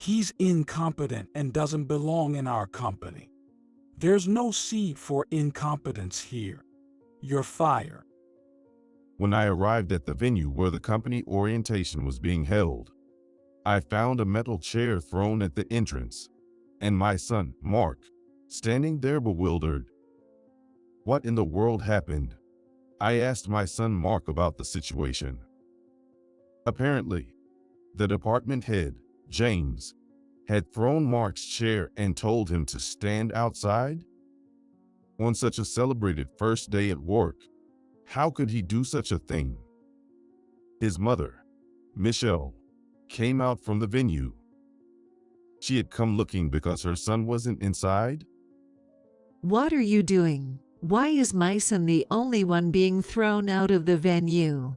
He's incompetent and doesn't belong in our company. There's no seed for incompetence here. You're fired. When I arrived at the venue where the company orientation was being held, I found a metal chair thrown at the entrance, and my son, Mark, standing there bewildered. What in the world happened? I asked my son Mark about the situation. Apparently, the department head, James, had thrown Mark's chair and told him to stand outside? On such a celebrated first day at work, how could he do such a thing? His mother, Michelle, came out from the venue. She had come looking because her son wasn't inside. What are you doing? Why is my son the only one being thrown out of the venue?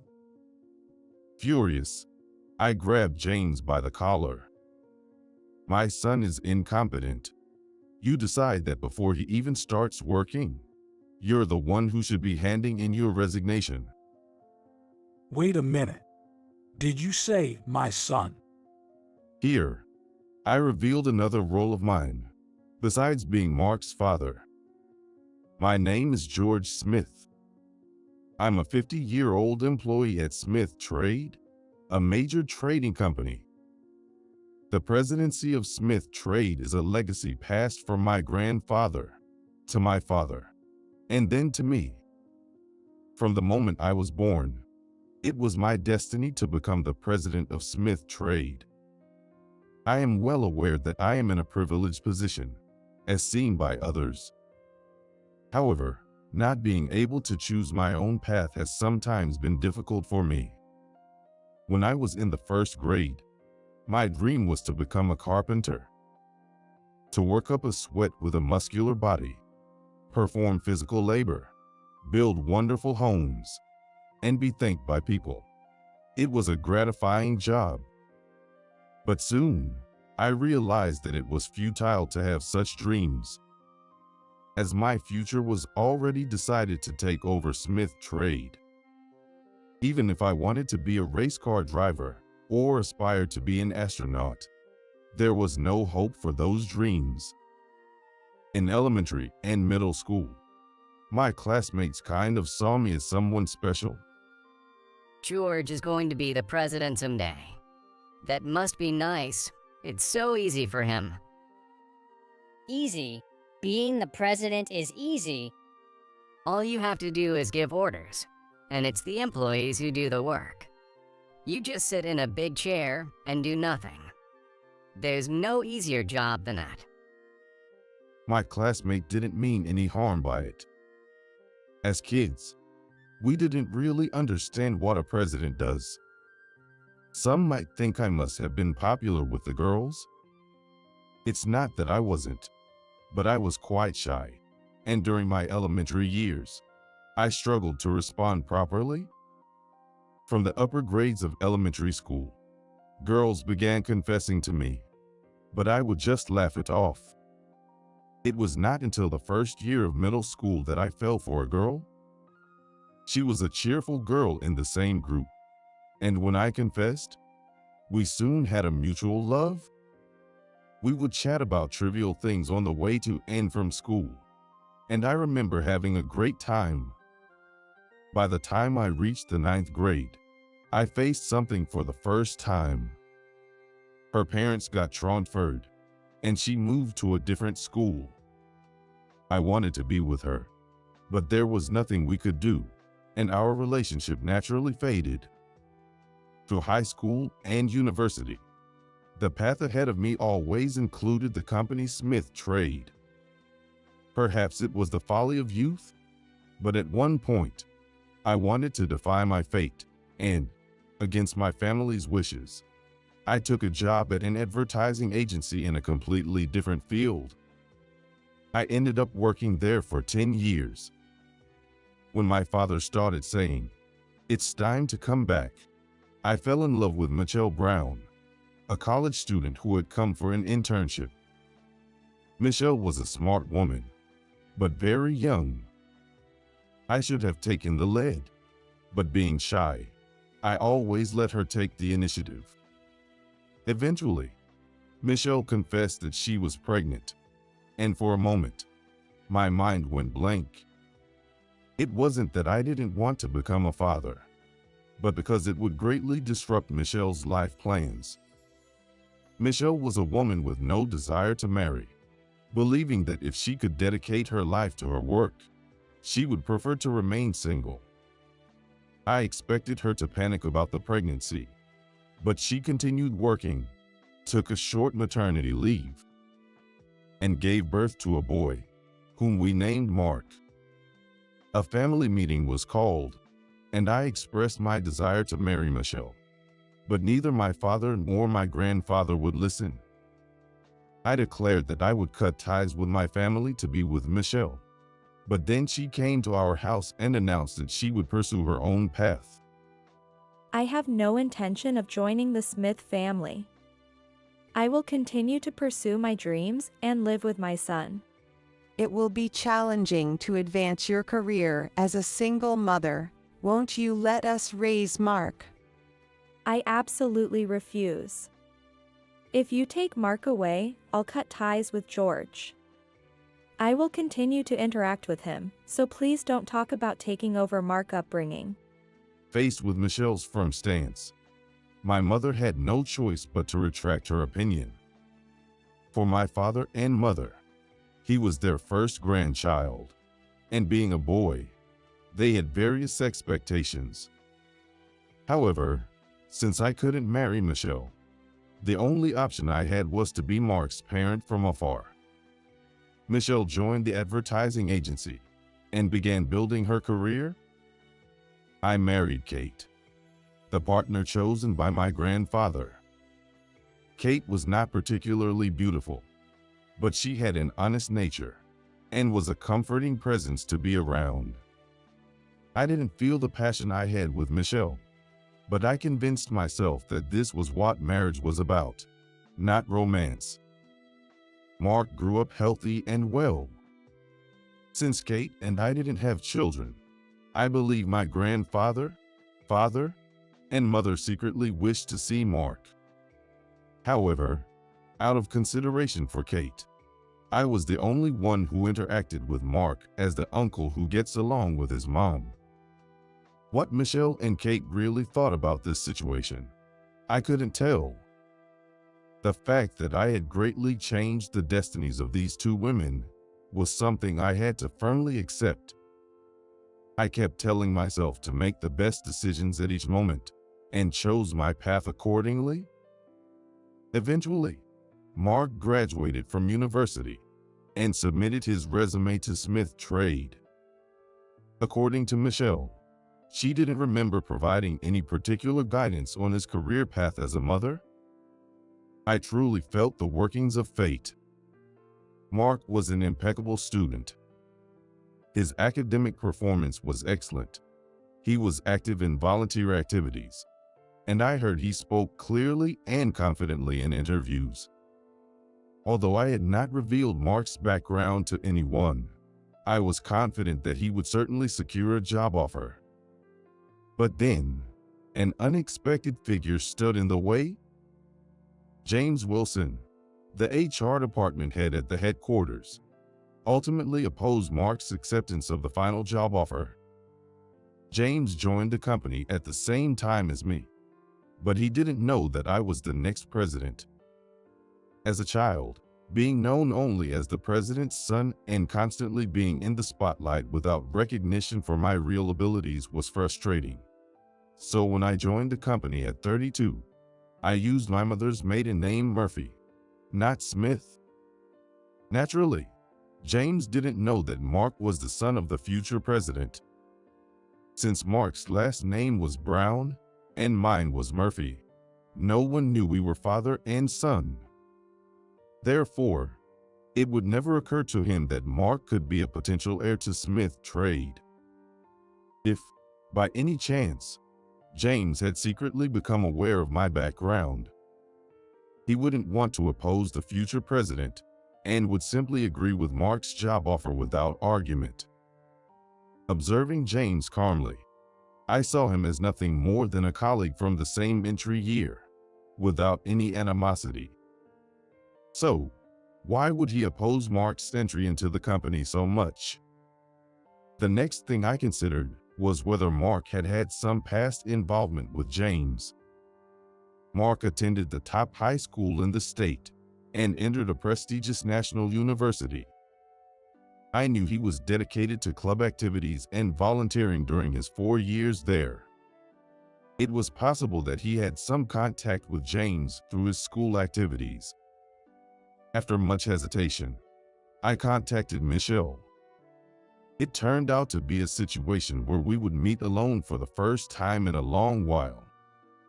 Furious, I grabbed James by the collar. My son is incompetent. You decide that before he even starts working. You're the one who should be handing in your resignation. Wait a minute. Did you say my son? Here, I revealed another role of mine, besides being Mark's father. My name is George Smith. I'm a 50-year-old employee at Smith Trade, a major trading company. The presidency of Smith Trade is a legacy passed from my grandfather to my father, and then to me. From the moment I was born, it was my destiny to become the president of Smith Trade. I am well aware that I am in a privileged position, as seen by others. However, not being able to choose my own path has sometimes been difficult for me. When I was in the first grade, my dream was to become a carpenter, to work up a sweat with a muscular body, perform physical labor, build wonderful homes, and be thanked by people. It was a gratifying job. But soon, I realized that it was futile to have such dreams, as my future was already decided to take over Smith Trade. Even if I wanted to be a race car driver or aspired to be an astronaut, there was no hope for those dreams. In elementary and middle school, my classmates kind of saw me as someone special. George is going to be the president someday. That must be nice. It's so easy for him. Easy? Being the president is easy. All you have to do is give orders, and it's the employees who do the work. You just sit in a big chair and do nothing. There's no easier job than that. My classmate didn't mean any harm by it. As kids, we didn't really understand what a president does. Some might think I must have been popular with the girls. It's not that I wasn't, but I was quite shy, and during my elementary years, I struggled to respond properly. From the upper grades of elementary school, girls began confessing to me, but I would just laugh it off. It was not until the first year of middle school that I fell for a girl. She was a cheerful girl in the same group, and when I confessed, we soon had a mutual love. We would chat about trivial things on the way to and from school, and I remember having a great time. By the time I reached the 9th grade, I faced something for the first time. Her parents got transferred, and she moved to a different school. I wanted to be with her, but there was nothing we could do, and our relationship naturally faded. Through high school and university, the path ahead of me always included the company Smith Trade. Perhaps it was the folly of youth, but at one point, I wanted to defy my fate, and, against my family's wishes, I took a job at an advertising agency in a completely different field. I ended up working there for 10 years. When my father started saying, "It's time to come back," I fell in love with Michelle Brown, a college student who had come for an internship. Michelle was a smart woman, but very young. I should have taken the lead, but being shy, I always let her take the initiative. Eventually, Michelle confessed that she was pregnant, and for a moment, my mind went blank. It wasn't that I didn't want to become a father, but because it would greatly disrupt Michelle's life plans. Michelle was a woman with no desire to marry, believing that if she could dedicate her life to her work, she would prefer to remain single. I expected her to panic about the pregnancy, but she continued working, took a short maternity leave, and gave birth to a boy, whom we named Mark. A family meeting was called, and I expressed my desire to marry Michelle, but neither my father nor my grandfather would listen. I declared that I would cut ties with my family to be with Michelle, but then she came to our house and announced that she would pursue her own path. I have no intention of joining the Smith family. I will continue to pursue my dreams and live with my son. It will be challenging to advance your career as a single mother. Won't you let us raise Mark? I absolutely refuse. If you take Mark away, I'll cut ties with George. I will continue to interact with him, so please don't talk about taking over Mark's upbringing. Faced with Michelle's firm stance, my mother had no choice but to retract her opinion. For my father and mother, he was their first grandchild, and being a boy, they had various expectations. However, since I couldn't marry Michelle, the only option I had was to be Mark's parent from afar. Michelle joined the advertising agency and began building her career. I married Kate, the partner chosen by my grandfather. Kate was not particularly beautiful, but she had an honest nature and was a comforting presence to be around. I didn't feel the passion I had with Michelle, but I convinced myself that this was what marriage was about, not romance. Mark grew up healthy and well. Since Kate and I didn't have children, I believe my grandfather, father, and mother secretly wished to see Mark. However, out of consideration for Kate, I was the only one who interacted with Mark as the uncle who gets along with his mom. What Michelle and Kate really thought about this situation, I couldn't tell. The fact that I had greatly changed the destinies of these two women was something I had to firmly accept. I kept telling myself to make the best decisions at each moment and chose my path accordingly. Eventually, Mark graduated from university and submitted his resume to Smith Trade. According to Michelle, she didn't remember providing any particular guidance on his career path as a mother. I truly felt the workings of fate. Mark was an impeccable student. His academic performance was excellent. He was active in volunteer activities, and I heard he spoke clearly and confidently in interviews. Although I had not revealed Mark's background to anyone, I was confident that he would certainly secure a job offer. But then, an unexpected figure stood in the way. James Wilson, the HR department head at the headquarters, ultimately opposed Mark's acceptance of the final job offer. James joined the company at the same time as me, but he didn't know that I was the next president. As a child, being known only as the president's son and constantly being in the spotlight without recognition for my real abilities was frustrating. So when I joined the company at 32, I used my mother's maiden name Murphy, not Smith. Naturally, James didn't know that Mark was the son of the future president. Since Mark's last name was Brown and mine was Murphy, no one knew we were father and son. Therefore, it would never occur to him that Mark could be a potential heir to Smith Trade. If, by any chance, James had secretly become aware of my background, he wouldn't want to oppose the future president and would simply agree with Mark's job offer without argument. Observing James calmly, I saw him as nothing more than a colleague from the same entry year, without any animosity. So, why would he oppose Mark's entry into the company so much? The next thing I considered was whether Mark had had some past involvement with James. Mark attended the top high school in the state and entered a prestigious national university. I knew he was dedicated to club activities and volunteering during his 4 years there. It was possible that he had some contact with James through his school activities. After much hesitation, I contacted Michelle. It turned out to be a situation where we would meet alone for the first time in a long while,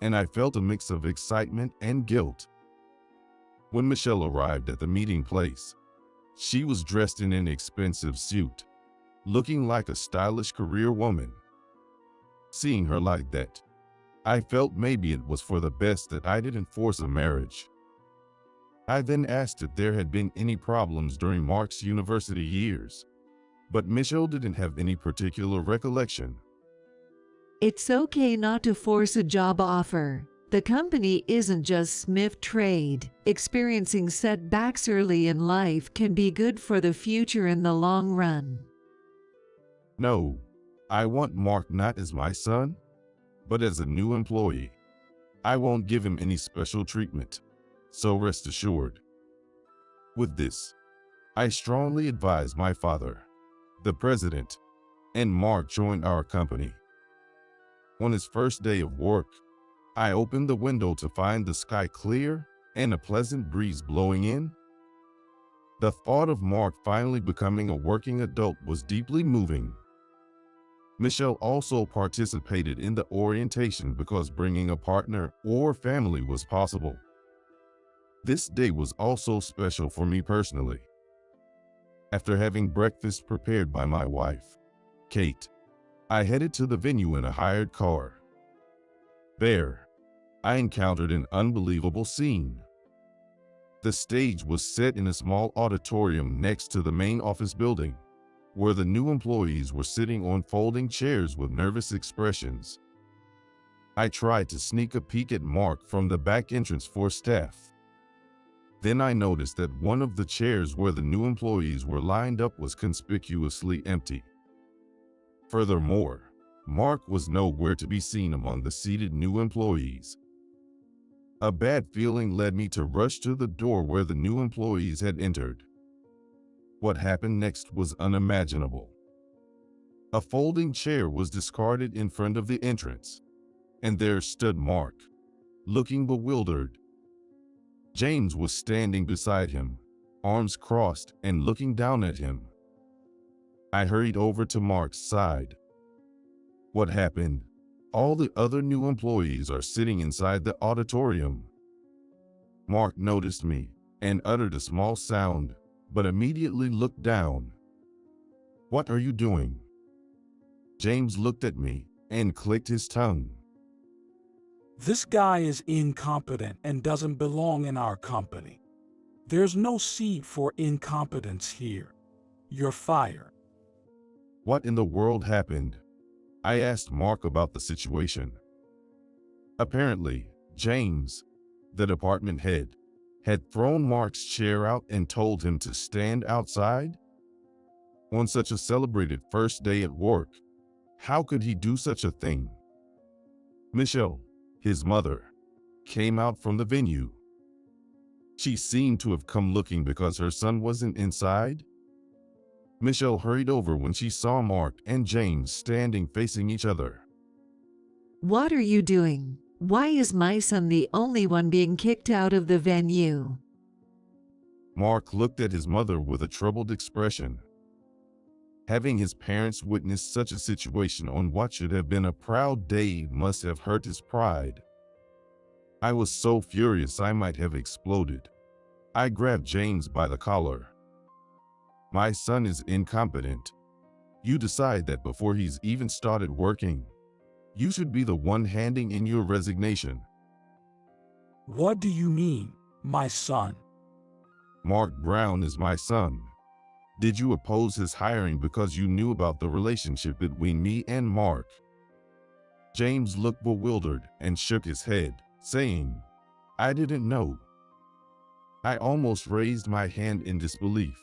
and I felt a mix of excitement and guilt. When Michelle arrived at the meeting place, she was dressed in an expensive suit, looking like a stylish career woman. Seeing her like that, I felt maybe it was for the best that I didn't force a marriage. I then asked if there had been any problems during Mark's university years, but Michelle didn't have any particular recollection. It's okay not to force a job offer. The company isn't just Smith Trade. Experiencing setbacks early in life can be good for the future in the long run. No, I want Mark not as my son, but as a new employee. I won't give him any special treatment, so rest assured. With this, I strongly advise my father, the president, and Mark joined our company. On his first day of work, I opened the window to find the sky clear and a pleasant breeze blowing in. The thought of Mark finally becoming a working adult was deeply moving. Michelle also participated in the orientation because bringing a partner or family was possible. This day was also special for me personally. After having breakfast prepared by my wife, Kate, I headed to the venue in a hired car. There, I encountered an unbelievable scene. The stage was set in a small auditorium next to the main office building, where the new employees were sitting on folding chairs with nervous expressions. I tried to sneak a peek at Mark from the back entrance for staff. Then I noticed that one of the chairs where the new employees were lined up was conspicuously empty. Furthermore, Mark was nowhere to be seen among the seated new employees. A bad feeling led me to rush to the door where the new employees had entered. What happened next was unimaginable. A folding chair was discarded in front of the entrance, and there stood Mark, looking bewildered. James was standing beside him, arms crossed and looking down at him. I hurried over to Mark's side. What happened? All the other new employees are sitting inside the auditorium. Mark noticed me and uttered a small sound, but immediately looked down. What are you doing? James looked at me and clicked his tongue. This guy is incompetent and doesn't belong in our company. There's no seat for incompetence here. You're fired. What in the world happened? I asked Mark about the situation. Apparently, James, the department head, had thrown Mark's chair out and told him to stand outside? On such a celebrated first day at work, how could he do such a thing? Michelle, his mother, came out from the venue. She seemed to have come looking because her son wasn't inside. Michelle hurried over when she saw Mark and James standing facing each other. What are you doing? Why is my son the only one being kicked out of the venue? Mark looked at his mother with a troubled expression. Having his parents witness such a situation on what should have been a proud day must have hurt his pride. I was so furious I might have exploded. I grabbed James by the collar. My son is incompetent. You decide that before he's even started working. You should be the one handing in your resignation. What do you mean, my son? Mark Brown is my son. Did you oppose his hiring because you knew about the relationship between me and Mark? James looked bewildered and shook his head, saying, I didn't know. I almost raised my hand in disbelief.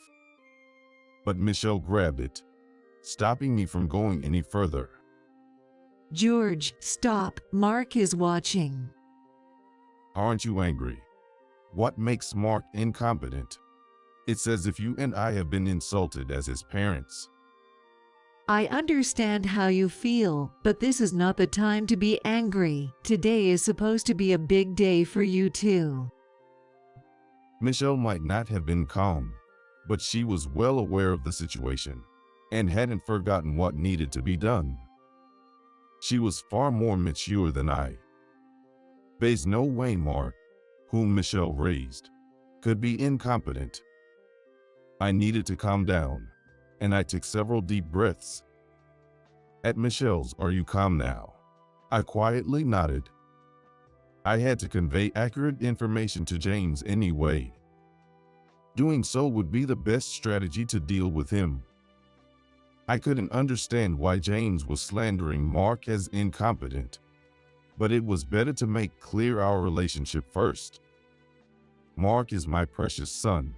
But Michelle grabbed it, stopping me from going any further. George, stop. Mark is watching. Aren't you angry? What makes Mark incompetent? It's as if you and I have been insulted as his parents. I understand how you feel, but this is not the time to be angry. Today is supposed to be a big day for you too. Michelle might not have been calm, but she was well aware of the situation and hadn't forgotten what needed to be done. She was far more mature than I. There's no way Mark, whom Michelle raised, could be incompetent. I needed to calm down, and I took several deep breaths. At Michelle's, "Are you calm now?" I quietly nodded. I had to convey accurate information to James anyway. Doing so would be the best strategy to deal with him. I couldn't understand why James was slandering Mark as incompetent, but it was better to make clear our relationship first. Mark is my precious son.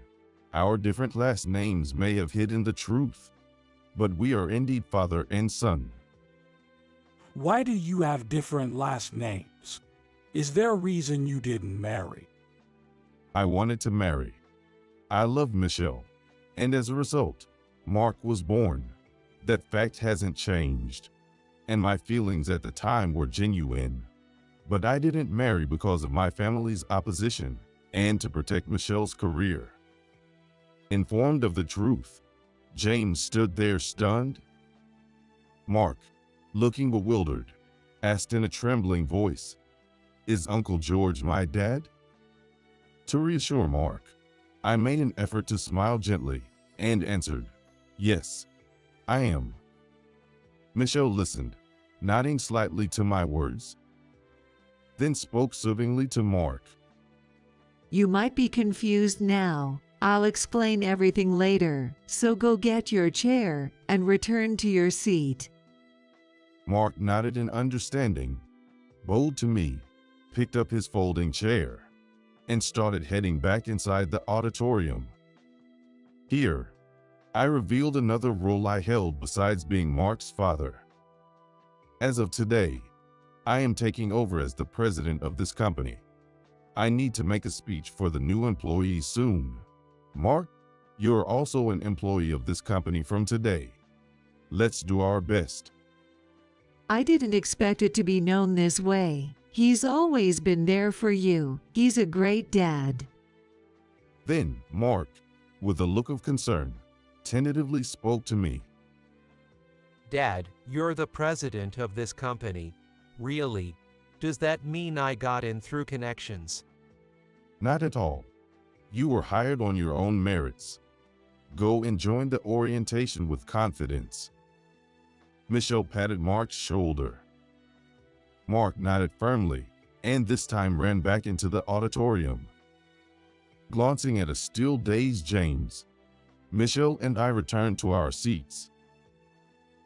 Our different last names may have hidden the truth, but we are indeed father and son. Why do you have different last names? Is there a reason you didn't marry? I wanted to marry. I love Michelle, and as a result, Mark was born. That fact hasn't changed, and my feelings at the time were genuine. But I didn't marry because of my family's opposition and to protect Michelle's career. Informed of the truth, James stood there stunned. Mark, looking bewildered, asked in a trembling voice, "Is Uncle George my dad?" To reassure Mark, I made an effort to smile gently and answered, "Yes, I am." Michelle listened, nodding slightly to my words, then spoke soothingly to Mark. You might be confused now. I'll explain everything later, so go get your chair and return to your seat. Mark nodded in understanding, bowed to me, picked up his folding chair, and started heading back inside the auditorium. Here, I revealed another role I held besides being Mark's father. As of today, I am taking over as the president of this company. I need to make a speech for the new employees soon. Mark, you're also an employee of this company from today. Let's do our best. I didn't expect it to be known this way. He's always been there for you. He's a great dad. Then Mark, with a look of concern, tentatively spoke to me. Dad, you're the president of this company. Really? Does that mean I got in through connections? Not at all. You were hired on your own merits. Go and join the orientation with confidence. Michelle patted Mark's shoulder. Mark nodded firmly, and this time ran back into the auditorium. Glancing at a still dazed James, Michelle and I returned to our seats.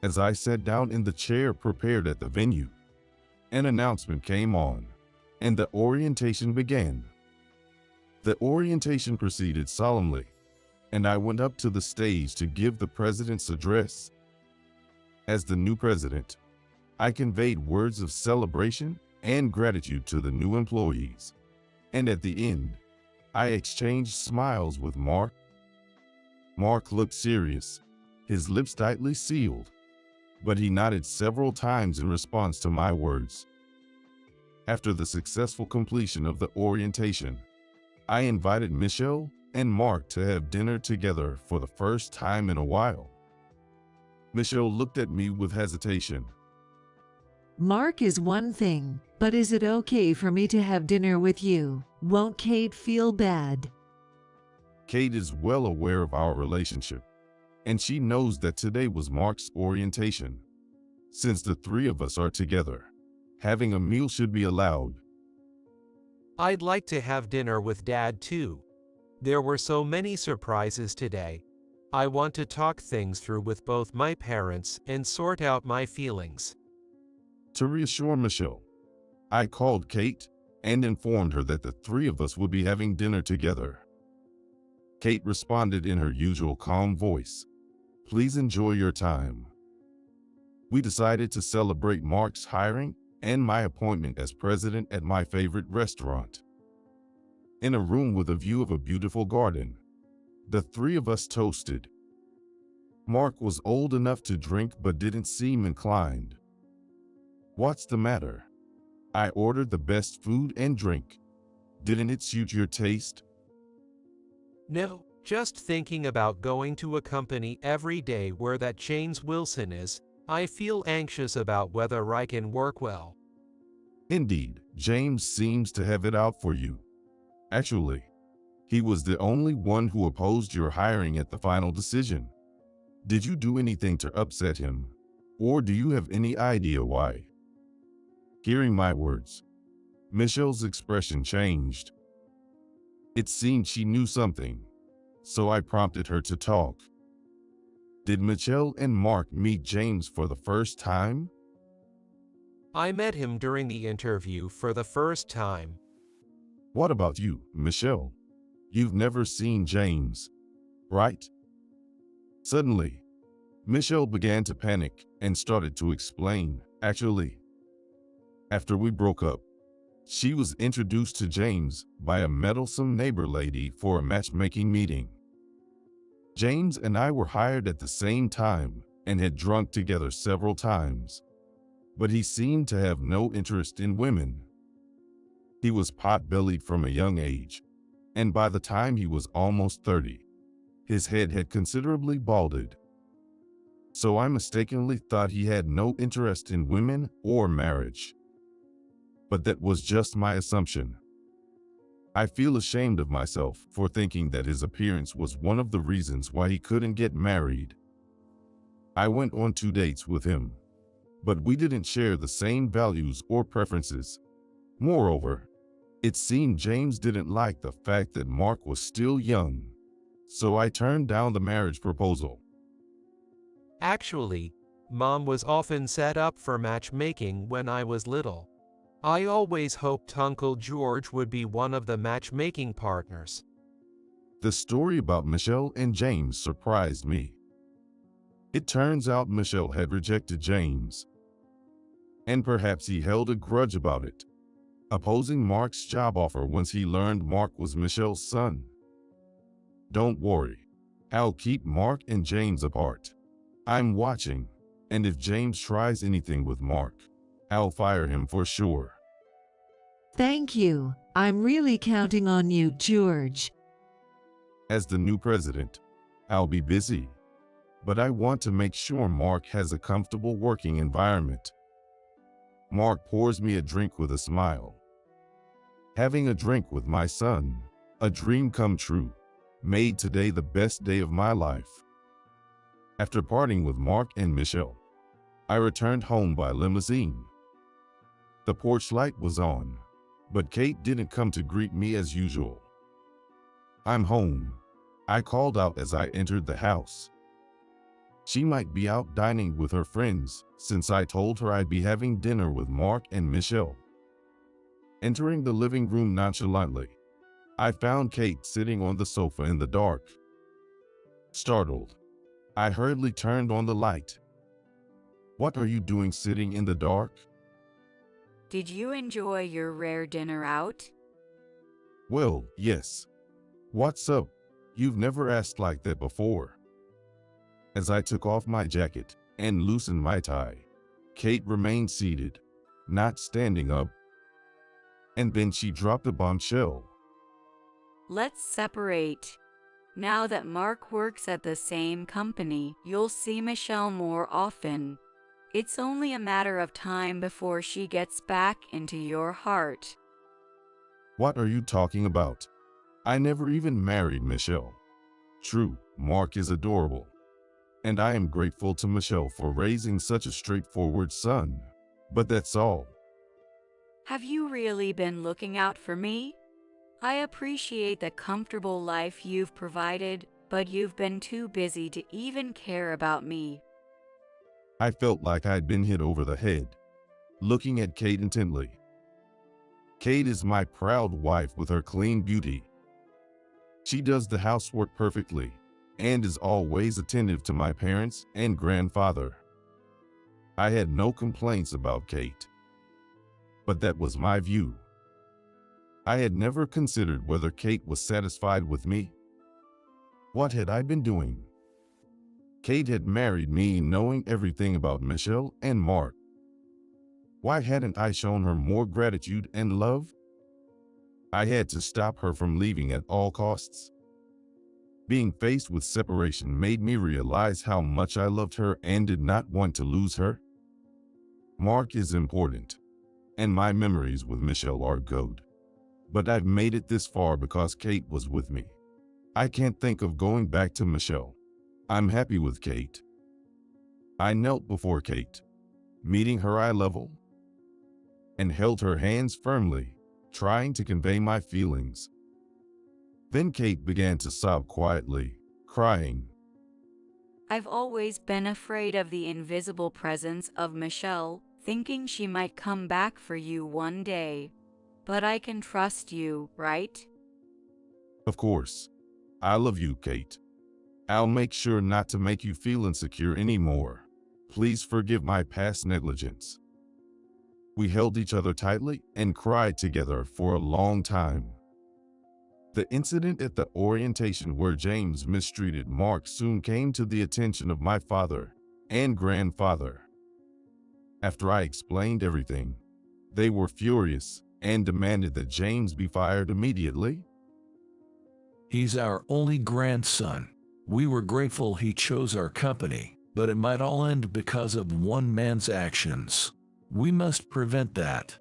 As I sat down in the chair prepared at the venue, an announcement came on, and the orientation began. The orientation proceeded solemnly, and I went up to the stage to give the president's address. As the new president, I conveyed words of celebration and gratitude to the new employees, and at the end, I exchanged smiles with Mark. Mark looked serious, his lips tightly sealed, but he nodded several times in response to my words. After the successful completion of the orientation, I invited Michelle and Mark to have dinner together for the first time in a while. Michelle looked at me with hesitation. Mark is one thing, but is it okay for me to have dinner with you? Won't Kate feel bad? Kate is well aware of our relationship, and she knows that today was Mark's orientation. Since the three of us are together, having a meal should be allowed. I'd like to have dinner with Dad too. There were so many surprises today. I want to talk things through with both my parents and sort out my feelings. To reassure Michelle, I called Kate and informed her that the three of us would be having dinner together. Kate responded in her usual calm voice. Please enjoy your time. We decided to celebrate Mark's hiring and my appointment as president at my favorite restaurant. In a room with a view of a beautiful garden, the three of us toasted. Mark was old enough to drink but didn't seem inclined. What's the matter? I ordered the best food and drink. Didn't it suit your taste? No, just thinking about going to a company every day where that James Wilson is, I feel anxious about whether I can work well. Indeed, James seems to have it out for you. Actually, he was the only one who opposed your hiring at the final decision. Did you do anything to upset him? Or do you have any idea why? Hearing my words, Michelle's expression changed. It seemed she knew something, so I prompted her to talk. Did Michelle and Mark meet James for the first time? I met him during the interview for the first time. What about you, Michelle? You've never seen James, right? Suddenly, Michelle began to panic and started to explain. Actually, after we broke up, she was introduced to James by a meddlesome neighbor lady for a matchmaking meeting. James and I were hired at the same time and had drunk together several times, but he seemed to have no interest in women. He was pot-bellied from a young age, and by the time he was almost 30, his head had considerably balded. So I mistakenly thought he had no interest in women or marriage. But that was just my assumption. I feel ashamed of myself for thinking that his appearance was one of the reasons why he couldn't get married. I went on 2 dates with him, but we didn't share the same values or preferences. Moreover, it seemed James didn't like the fact that Mark was still young, so I turned down the marriage proposal. Actually, Mom was often set up for matchmaking when I was little. I always hoped Uncle George would be one of the matchmaking partners. The story about Michelle and James surprised me. It turns out Michelle had rejected James, and perhaps he held a grudge about it, opposing Mark's job offer once he learned Mark was Michelle's son. Don't worry, I'll keep Mark and James apart. I'm watching, and if James tries anything with Mark, I'll fire him for sure. Thank you. I'm really counting on you, George. As the new president, I'll be busy, but I want to make sure Mark has a comfortable working environment. Mark pours me a drink with a smile. Having a drink with my son, a dream come true, made today the best day of my life. After parting with Mark and Michelle, I returned home by limousine. The porch light was on, but Kate didn't come to greet me as usual. I'm home, I called out as I entered the house. She might be out dining with her friends, since I told her I'd be having dinner with Mark and Michelle. Entering the living room nonchalantly, I found Kate sitting on the sofa in the dark. Startled, I hurriedly turned on the light. What are you doing sitting in the dark? Did you enjoy your rare dinner out? Well, yes. What's up? You've never asked like that before. As I took off my jacket and loosened my tie, Kate remained seated, not standing up. And then she dropped a bombshell. Let's separate. Now that Mark works at the same company, you'll see Michelle more often. It's only a matter of time before she gets back into your heart. What are you talking about? I never even married Michelle. True, Mark is adorable, and I am grateful to Michelle for raising such a straightforward son, but that's all. Have you really been looking out for me? I appreciate the comfortable life you've provided, but you've been too busy to even care about me. I felt like I'd been hit over the head, looking at Kate intently. Kate is my proud wife with her clean beauty. She does the housework perfectly and is always attentive to my parents and grandfather. I had no complaints about Kate, but that was my view. I had never considered whether Kate was satisfied with me. What had I been doing? Kate had married me knowing everything about Michelle and Mark. Why hadn't I shown her more gratitude and love? I had to stop her from leaving at all costs. Being faced with separation made me realize how much I loved her and did not want to lose her. Mark is important, and my memories with Michelle are good. But I've made it this far because Kate was with me. I can't think of going back to Michelle. I'm happy with Kate. I knelt before Kate, meeting her eye level, and held her hands firmly, trying to convey my feelings. Then Kate began to sob quietly, crying. I've always been afraid of the invisible presence of Michelle, thinking she might come back for you one day. But I can trust you, right? Of course. I love you, Kate. I'll make sure not to make you feel insecure anymore. Please forgive my past negligence. We held each other tightly and cried together for a long time. The incident at the orientation where James mistreated Mark soon came to the attention of my father and grandfather. After I explained everything, they were furious and demanded that James be fired immediately. He's our only grandson. We were grateful he chose our company, but it might all end because of one man's actions. We must prevent that.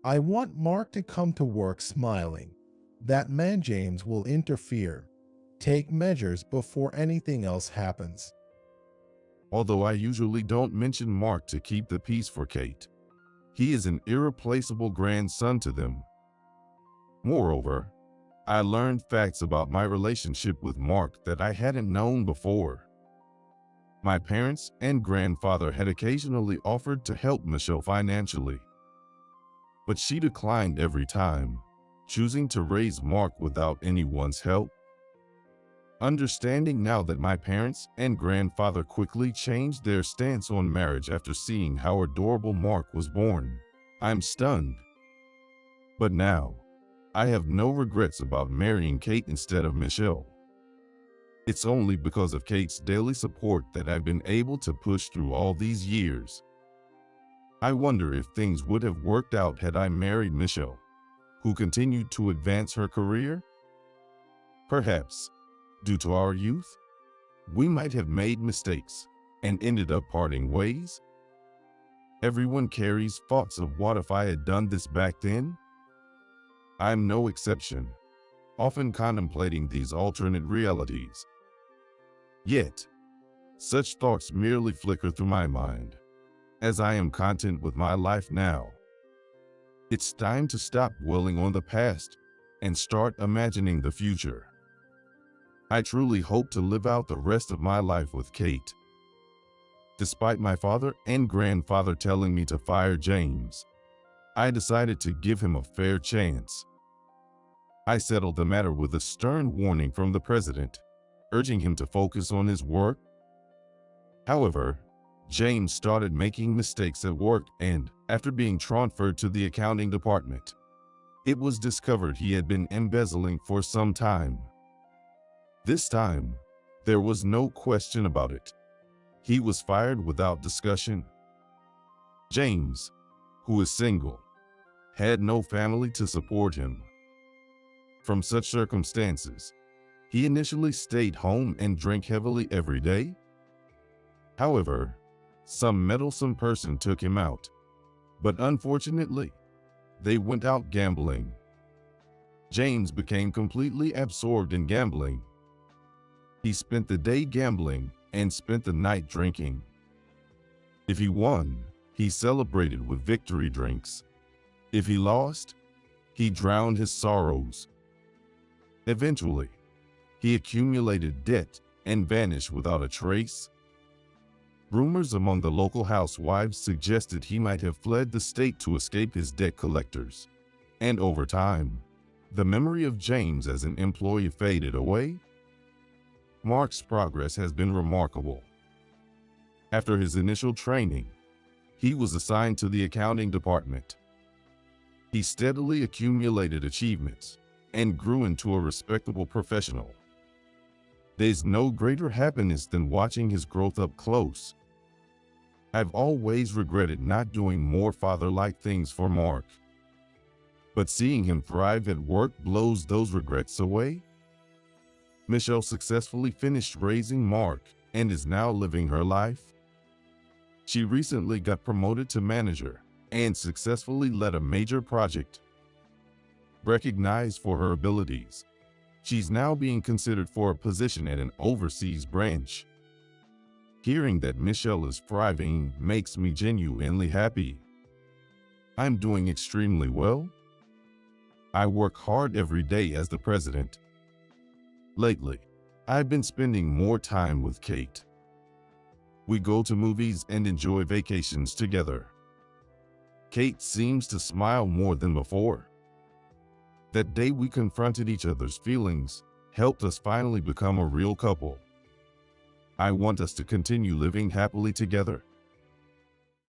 I want Mark to come to work smiling. That man James will interfere. Take measures before anything else happens. Although I usually don't mention Mark to keep the peace for Kate, he is an irreplaceable grandson to them. Moreover, I learned facts about my relationship with Mark that I hadn't known before. My parents and grandfather had occasionally offered to help Michelle financially, but she declined every time, choosing to raise Mark without anyone's help. Understanding now that my parents and grandfather quickly changed their stance on marriage after seeing how adorable Mark was born, I'm stunned. But now, I have no regrets about marrying Kate instead of Michelle. It's only because of Kate's daily support that I've been able to push through all these years. I wonder if things would have worked out had I married Michelle, who continued to advance her career. Perhaps, due to our youth, we might have made mistakes and ended up parting ways. Everyone carries thoughts of what if I had done this back then? I'm no exception, often contemplating these alternate realities. Yet, such thoughts merely flicker through my mind, as I am content with my life now. It's time to stop dwelling on the past and start imagining the future. I truly hope to live out the rest of my life with Kate. Despite my father and grandfather telling me to fire James, I decided to give him a fair chance. I settled the matter with a stern warning from the president, urging him to focus on his work. However, James started making mistakes at work and, after being transferred to the accounting department, it was discovered he had been embezzling for some time. This time, there was no question about it. He was fired without discussion. James, who is single, had no family to support him. From such circumstances, he initially stayed home and drank heavily every day. However, some meddlesome person took him out, but unfortunately, they went out gambling. James became completely absorbed in gambling. He spent the day gambling and spent the night drinking. If he won, he celebrated with victory drinks. If he lost, he drowned his sorrows. Eventually, he accumulated debt and vanished without a trace. Rumors among the local housewives suggested he might have fled the state to escape his debt collectors. And over time, The memory of James as an employee faded away. Mark's progress has been remarkable. After his initial training, he was assigned to the accounting department. He steadily accumulated achievements and grew into a respectable professional. There's no greater happiness than watching his growth up close. I've always regretted not doing more father-like things for Mark. But seeing him thrive at work blows those regrets away. Michelle successfully finished raising Mark and is now living her life. She recently got promoted to manager and successfully led a major project. Recognized for her abilities, she's now being considered for a position at an overseas branch. Hearing that Michelle is thriving makes me genuinely happy. I'm doing extremely well. I work hard every day as the president. Lately, I've been spending more time with Kate. We go to movies and enjoy vacations together. Kate seems to smile more than before. That day we confronted each other's feelings helped us finally become a real couple. I want us to continue living happily together.